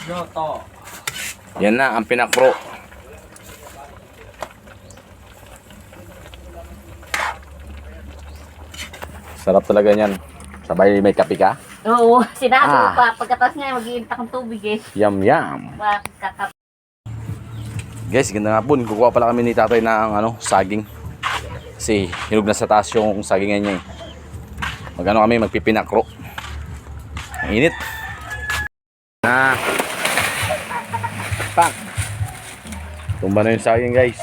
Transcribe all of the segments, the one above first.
Yoto. Yan na ang pinakro. Sarap talaga niyan. Sabay may kape ka. Oo, sinabi ko Ah. pa. Pagkatapos nga, mag-iinta kong tubig eh. Yum yum. Makakap. Guys, ganda nga po. Kukuha pala kami ni tatay ng saging. Kasi hinog na sa taas yung sagingan niya eh. Kami, magpipinakro. Ang init. Na. Pak. Tumba na yung saging guys.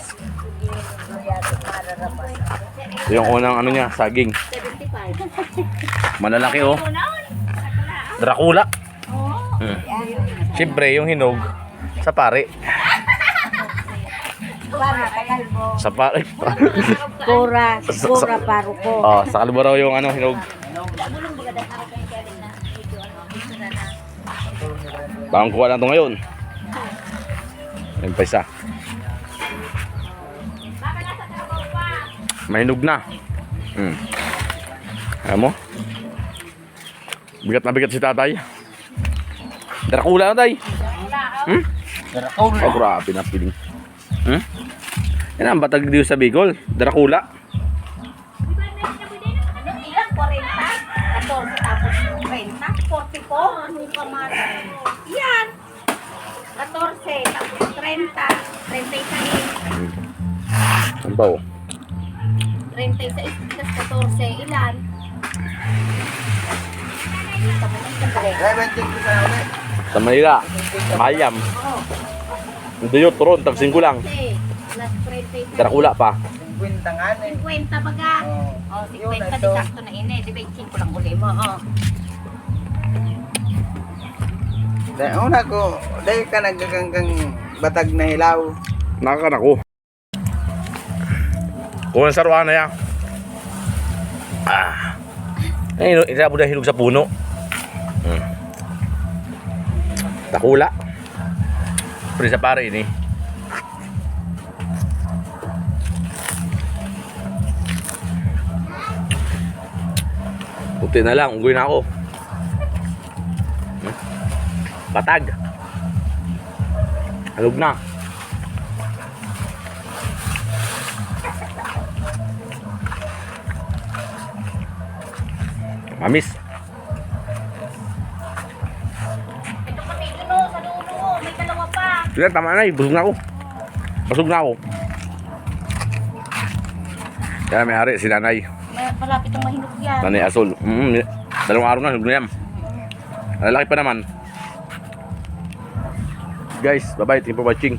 Ito yung unang niya, saging. 75. Malalaki oh. Dracula. Siyempre, yung hinog sa pare. Sa pare. Kura paro ko. Oh, sa kalburaw yung hinog. Bakang kuha lang ito ngayon. Ayun pa isa. May hinog na. Alam mo? Bigat na bigat si tatay. Dracula na tay. Dracula. Oh, grabe na piling. Yan ang batag dito sa Bicol. Dracula. Ilang 40? 14 tapos 30? 44? Anong kamar? Yan! 14 tapos 30. 36. Ano ba oh? 36 plus 14. Ilan? Sa Manila. Mayam. Hindi yun, turon. Tagsin ko lang. Plus 36. Dracula pa. 50 nga na eh. 50 baga. Oh, 50 di sakto na ini. Di ba 5 lang uli mo? Oh. Dahil una ko, dahil ka nagkakanggang batag na hilaw. Nakakanak ko. Kung ang saruan na yan. Ayun, isa po na hinog sa puno. Dracula. Pero sa pare ini. Puti na lang, unggoy na ako. Patag. Halog na. Mamis. Ito kami dulo sa dulo. May dalawa pa. Sige, tama na eh. Busog na ako. Busog na ako. Kaya may hari si nanay. Malapit ang mahinog yan. Nanay Asol. Dalawang araw na, hinog na yan. Lalaki pa naman. Guys, bye-bye. Thank you for watching.